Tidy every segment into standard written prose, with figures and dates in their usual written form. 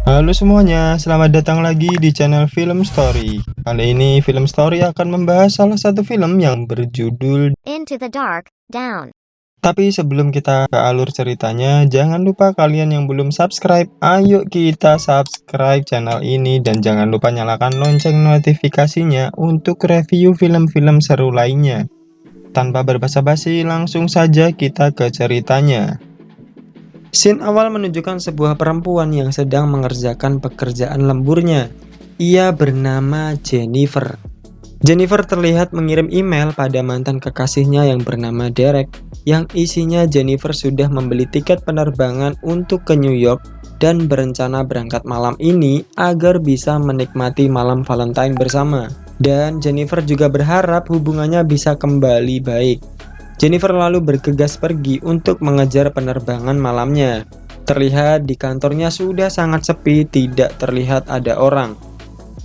Halo semuanya, selamat datang lagi di channel Film Story. Kali ini Film Story akan membahas salah satu film yang berjudul Into the Dark, Down. Tapi sebelum kita ke alur ceritanya, jangan lupa kalian yang belum subscribe, ayo kita subscribe channel ini dan jangan lupa nyalakan lonceng notifikasinya untuk review film-film seru lainnya. Tanpa berbasa-basi, langsung saja kita ke ceritanya. Scene awal menunjukkan sebuah perempuan yang sedang mengerjakan pekerjaan lemburnya. Ia bernama Jennifer. Jennifer terlihat mengirim email pada mantan kekasihnya yang bernama Derek, yang isinya Jennifer sudah membeli tiket penerbangan untuk ke New York dan berencana berangkat malam ini agar bisa menikmati malam Valentine bersama. Dan Jennifer juga berharap hubungannya bisa kembali baik. Jennifer lalu bergegas pergi untuk mengejar penerbangan malamnya. Terlihat di kantornya sudah sangat sepi, tidak terlihat ada orang.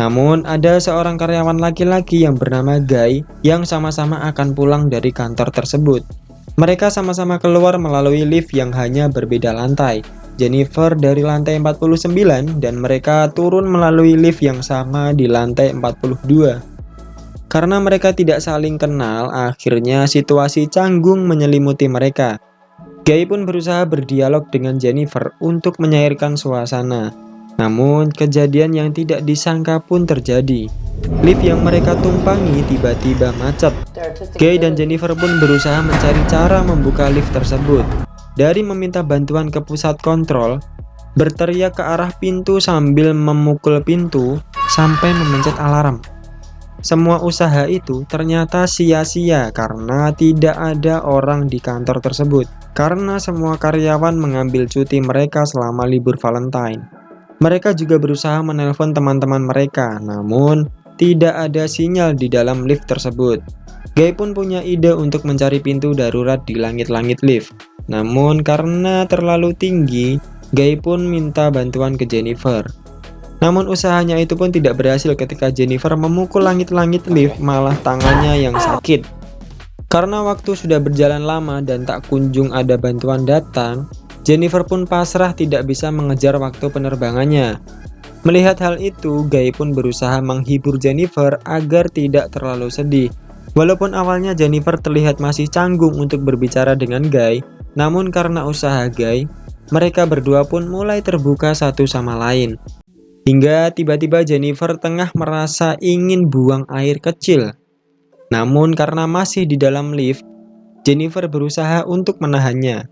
Namun ada seorang karyawan laki-laki yang bernama Guy yang sama-sama akan pulang dari kantor tersebut. Mereka sama-sama keluar melalui lift yang hanya berbeda lantai. Jennifer dari lantai 49 dan mereka turun melalui lift yang sama di lantai 42. Karena mereka tidak saling kenal, akhirnya situasi canggung menyelimuti mereka. Guy pun berusaha berdialog dengan Jennifer untuk menyairkan suasana. Namun, kejadian yang tidak disangka pun terjadi. Lift yang mereka tumpangi tiba-tiba macet. Guy dan Jennifer pun berusaha mencari cara membuka lift tersebut. Dari meminta bantuan ke pusat kontrol, berteriak ke arah pintu sambil memukul pintu sampai memencet alarm. Semua usaha itu ternyata sia-sia karena tidak ada orang di kantor tersebut. Karena semua karyawan mengambil cuti mereka selama libur Valentine. Mereka juga berusaha menelpon teman-teman mereka, namun tidak ada sinyal di dalam lift tersebut. Guy pun punya ide untuk mencari pintu darurat di langit-langit lift. Namun karena terlalu tinggi, Guy pun minta bantuan ke Jennifer. Namun usahanya itu pun tidak berhasil ketika Jennifer memukul langit-langit lift, malah tangannya yang sakit. Karena waktu sudah berjalan lama dan tak kunjung ada bantuan datang, Jennifer pun pasrah tidak bisa mengejar waktu penerbangannya. Melihat hal itu, Guy pun berusaha menghibur Jennifer agar tidak terlalu sedih. Walaupun awalnya Jennifer terlihat masih canggung untuk berbicara dengan Guy, namun karena usaha Guy, mereka berdua pun mulai terbuka satu sama lain. Hingga tiba-tiba Jennifer tengah merasa ingin buang air kecil. Namun karena masih di dalam lift, Jennifer berusaha untuk menahannya.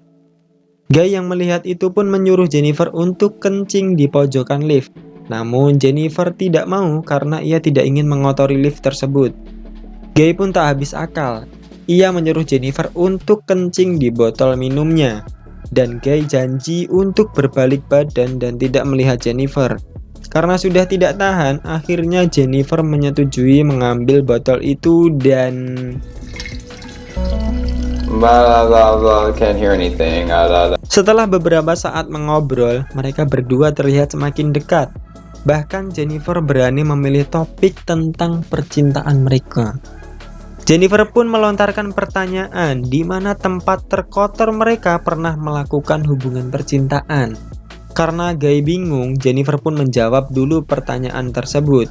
Guy yang melihat itu pun menyuruh Jennifer untuk kencing di pojokan lift. Namun Jennifer tidak mau karena ia tidak ingin mengotori lift tersebut. Guy pun tak habis akal. Ia menyuruh Jennifer untuk kencing di botol minumnya. Dan Guy janji untuk berbalik badan dan tidak melihat Jennifer. Karena sudah tidak tahan, akhirnya Jennifer menyetujui mengambil botol itu dan... Can't hear anything. Setelah beberapa saat mengobrol, mereka berdua terlihat semakin dekat. Bahkan Jennifer berani memilih topik tentang percintaan mereka. Jennifer pun melontarkan pertanyaan di mana tempat terkotor mereka pernah melakukan hubungan percintaan. Karena Guy bingung, Jennifer pun menjawab dulu pertanyaan tersebut.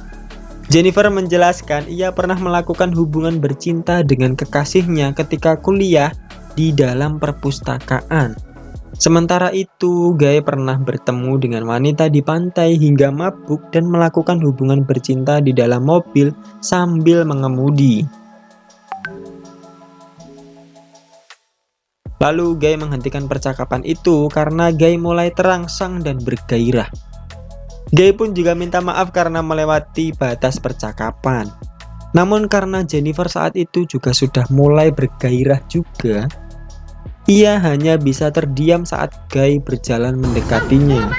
Jennifer menjelaskan ia pernah melakukan hubungan bercinta dengan kekasihnya ketika kuliah di dalam perpustakaan. Sementara itu, Guy pernah bertemu dengan wanita di pantai hingga mabuk dan melakukan hubungan bercinta di dalam mobil sambil mengemudi. Lalu Guy menghentikan percakapan itu karena Guy mulai terangsang dan bergairah. Guy pun juga minta maaf karena melewati batas percakapan. Namun karena Jennifer saat itu juga sudah mulai bergairah juga, ia hanya bisa terdiam saat Guy berjalan mendekatinya.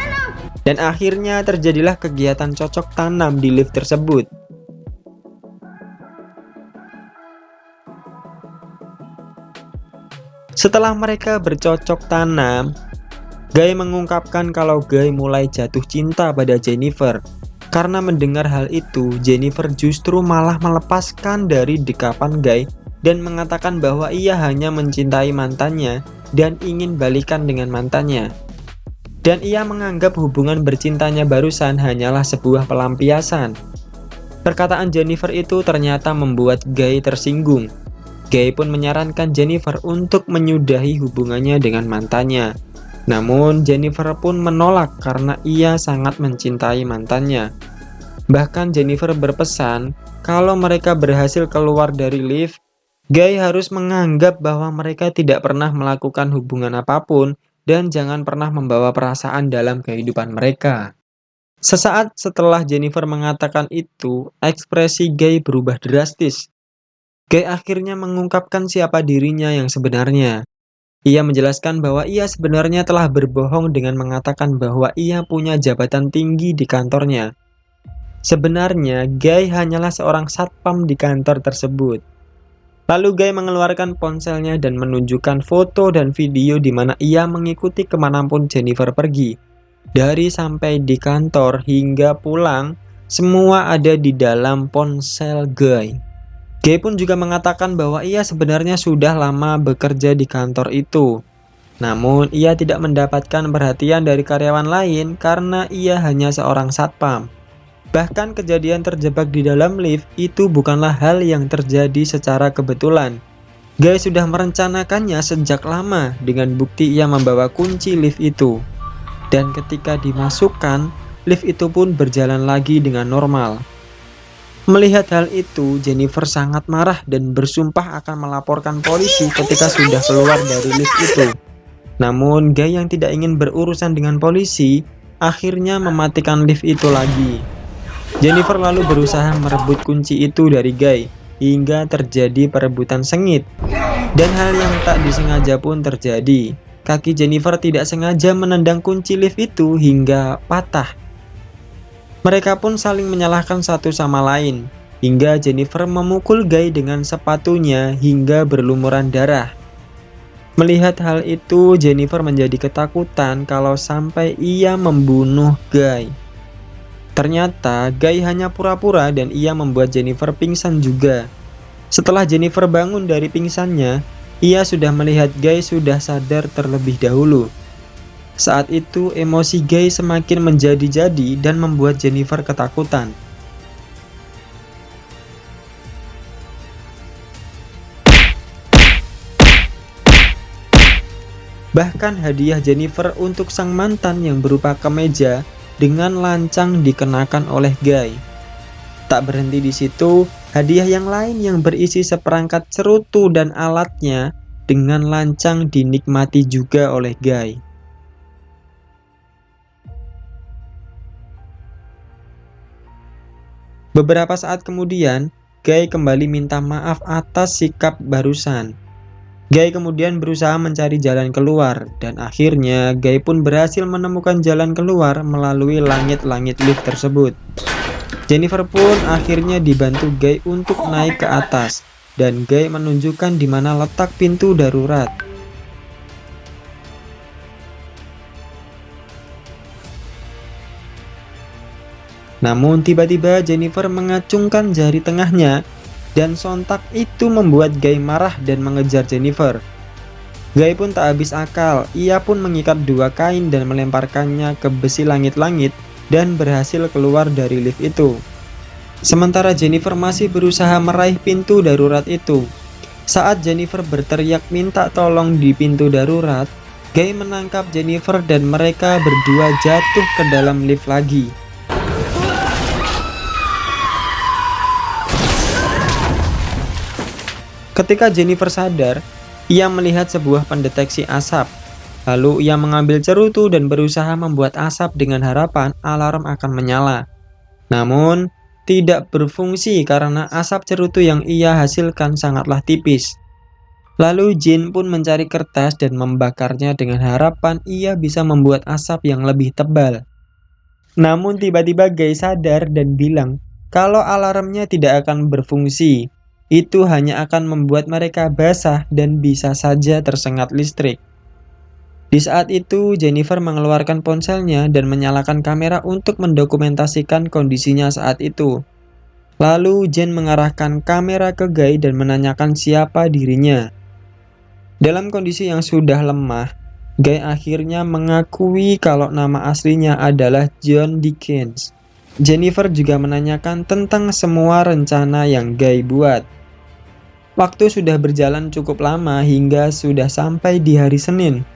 Dan akhirnya terjadilah kegiatan cocok tanam di lift tersebut. Setelah mereka bercocok tanam, Guy mengungkapkan kalau Guy mulai jatuh cinta pada Jennifer. Karena mendengar hal itu, Jennifer justru malah melepaskan dari dekapan Guy dan mengatakan bahwa ia hanya mencintai mantannya dan ingin balikan dengan mantannya. dan ia menganggap hubungan bercintanya barusan hanyalah sebuah pelampiasan. Perkataan Jennifer itu ternyata membuat Guy tersinggung. Guy pun menyarankan Jennifer untuk menyudahi hubungannya dengan mantannya. Namun Jennifer pun menolak karena ia sangat mencintai mantannya. Bahkan Jennifer berpesan kalau mereka berhasil keluar dari lift, Guy harus menganggap bahwa mereka tidak pernah melakukan hubungan apapun dan jangan pernah membawa perasaan dalam kehidupan mereka. Sesaat setelah Jennifer mengatakan itu, ekspresi Guy berubah drastis. Guy akhirnya mengungkapkan siapa dirinya yang sebenarnya. Ia menjelaskan bahwa ia sebenarnya telah berbohong dengan mengatakan bahwa ia punya jabatan tinggi di kantornya. Sebenarnya, Guy hanyalah seorang satpam di kantor tersebut. Lalu Guy mengeluarkan ponselnya dan menunjukkan foto dan video di mana ia mengikuti kemanapun Jennifer pergi. Dari sampai di kantor hingga pulang, semua ada di dalam ponsel Guy. Guy pun juga mengatakan bahwa ia sebenarnya sudah lama bekerja di kantor itu. Namun, ia tidak mendapatkan perhatian dari karyawan lain karena ia hanya seorang satpam. Bahkan kejadian terjebak di dalam lift itu bukanlah hal yang terjadi secara kebetulan. Guy sudah merencanakannya sejak lama dengan bukti ia membawa kunci lift itu. Dan ketika dimasukkan, lift itu pun berjalan lagi dengan normal. Melihat hal itu, Jennifer sangat marah dan bersumpah akan melaporkan polisi ketika sudah keluar dari lift itu. Namun, Guy yang tidak ingin berurusan dengan polisi, akhirnya mematikan lift itu lagi. Jennifer lalu berusaha merebut kunci itu dari Guy, hingga terjadi perebutan sengit. Dan hal yang tak disengaja pun terjadi. Kaki Jennifer tidak sengaja menendang kunci lift itu hingga patah. Mereka pun saling menyalahkan satu sama lain, hingga Jennifer memukul Guy dengan sepatunya hingga berlumuran darah. Melihat hal itu, Jennifer menjadi ketakutan kalau sampai ia membunuh Guy. Ternyata Guy hanya pura-pura dan ia membuat Jennifer pingsan juga. Setelah Jennifer bangun dari pingsannya, ia sudah melihat Guy sudah sadar terlebih dahulu. Saat itu emosi Guy semakin menjadi-jadi dan membuat Jennifer ketakutan. Bahkan hadiah Jennifer untuk sang mantan yang berupa kemeja dengan lancang dikenakan oleh Guy. Tak berhenti di situ, hadiah yang lain yang berisi seperangkat cerutu dan alatnya dengan lancang dinikmati juga oleh Guy. Beberapa saat kemudian, Guy kembali minta maaf atas sikap barusan. Guy kemudian berusaha mencari jalan keluar, dan akhirnya Guy pun berhasil menemukan jalan keluar melalui langit-langit lift tersebut. Jennifer pun akhirnya dibantu Guy untuk naik ke atas, dan Guy menunjukkan di mana letak pintu darurat. Namun tiba-tiba Jennifer mengacungkan jari tengahnya, dan sontak itu membuat Guy marah dan mengejar Jennifer. Guy pun tak habis akal, ia pun mengikat dua kain dan melemparkannya ke besi langit-langit dan berhasil keluar dari lift itu. Sementara Jennifer masih berusaha meraih pintu darurat itu. Saat Jennifer berteriak minta tolong di pintu darurat, Guy menangkap Jennifer dan mereka berdua jatuh ke dalam lift lagi. Ketika Jennifer sadar, ia melihat sebuah pendeteksi asap. Lalu ia mengambil cerutu dan berusaha membuat asap dengan harapan alarm akan menyala. Namun, tidak berfungsi karena asap cerutu yang ia hasilkan sangatlah tipis. Lalu Jin pun mencari kertas dan membakarnya dengan harapan ia bisa membuat asap yang lebih tebal. Namun tiba-tiba Guy sadar dan bilang kalau alarmnya tidak akan berfungsi. Itu hanya akan membuat mereka basah dan bisa saja tersengat listrik. Di saat itu, Jennifer mengeluarkan ponselnya dan menyalakan kamera untuk mendokumentasikan kondisinya saat itu. Lalu Jen mengarahkan kamera ke Guy dan menanyakan siapa dirinya. Dalam kondisi yang sudah lemah, Guy akhirnya mengakui kalau nama aslinya adalah John Dickens. Jennifer juga menanyakan tentang semua rencana yang Guy buat. Waktu sudah berjalan cukup lama hingga sudah sampai di hari Senin.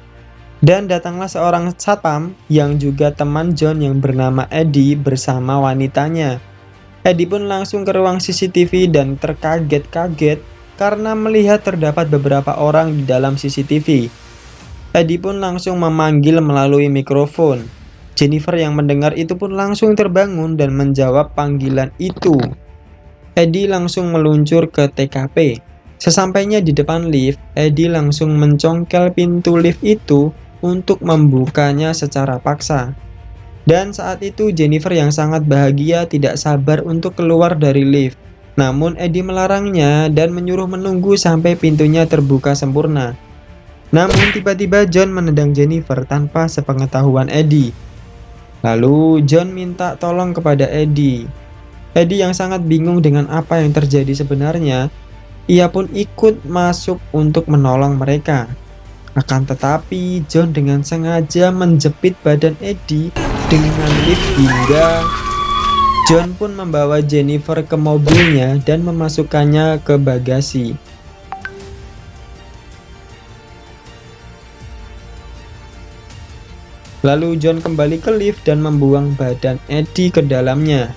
Dan datanglah seorang satpam yang juga teman John yang bernama Eddie bersama wanitanya. Eddie pun langsung ke ruang CCTV dan terkaget-kaget karena melihat terdapat beberapa orang di dalam CCTV. Eddie pun langsung memanggil melalui mikrofon. Jennifer yang mendengar itu pun langsung terbangun dan menjawab panggilan itu. Eddie langsung meluncur ke TKP. Sesampainya di depan lift, Eddie langsung mencongkel pintu lift itu untuk membukanya secara paksa. Dan saat itu Jennifer yang sangat bahagia tidak sabar untuk keluar dari lift. Namun Eddie melarangnya dan menyuruh menunggu sampai pintunya terbuka sempurna. Namun tiba-tiba John menendang Jennifer tanpa sepengetahuan Eddie. Lalu John minta tolong kepada Eddie. Eddie yang sangat bingung dengan apa yang terjadi sebenarnya, ia pun ikut masuk untuk menolong mereka. Akan tetapi John dengan sengaja menjepit badan Eddie dengan lift hingga John pun membawa Jennifer ke mobilnya dan memasukkannya ke bagasi. Lalu John kembali ke lift dan membuang badan Eddie ke dalamnya.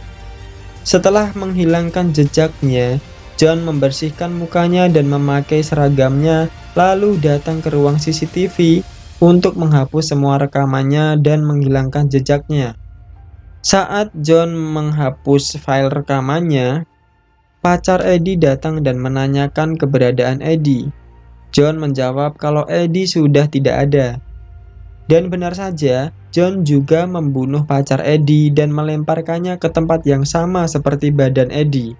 Setelah menghilangkan jejaknya, John membersihkan mukanya dan memakai seragamnya, lalu datang ke ruang CCTV untuk menghapus semua rekamannya dan menghilangkan jejaknya. Saat John menghapus file rekamannya, pacar Eddie datang dan menanyakan keberadaan Eddie. John menjawab kalau Eddie sudah tidak ada. Dan benar saja, John juga membunuh pacar Eddie dan melemparkannya ke tempat yang sama seperti badan Eddie.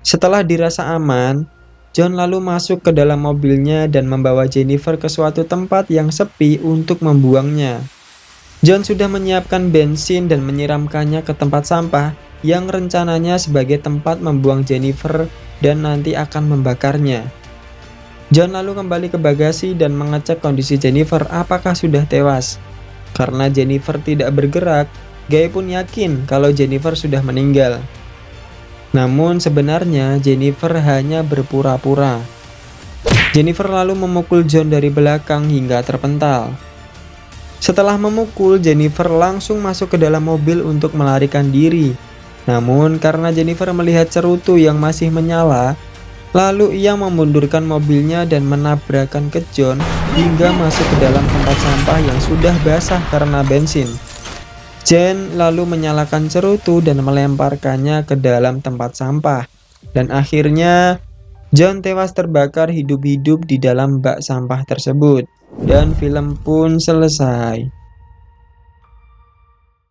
Setelah dirasa aman, John lalu masuk ke dalam mobilnya dan membawa Jennifer ke suatu tempat yang sepi untuk membuangnya. John sudah menyiapkan bensin dan menyiramkannya ke tempat sampah yang rencananya sebagai tempat membuang Jennifer dan nanti akan membakarnya. John lalu kembali ke bagasi dan mengecek kondisi Jennifer apakah sudah tewas. Karena Jennifer tidak bergerak, Guy pun yakin kalau Jennifer sudah meninggal. Namun sebenarnya Jennifer hanya berpura-pura. Jennifer lalu memukul John dari belakang hingga terpental. Setelah memukul, Jennifer langsung masuk ke dalam mobil untuk melarikan diri. Namun karena Jennifer melihat cerutu yang masih menyala, lalu ia memundurkan mobilnya dan menabrakkan ke John hingga masuk ke dalam tempat sampah yang sudah basah karena bensin. Jen lalu menyalakan cerutu dan melemparkannya ke dalam tempat sampah. Dan akhirnya John tewas terbakar hidup-hidup di dalam bak sampah tersebut. Dan film pun selesai.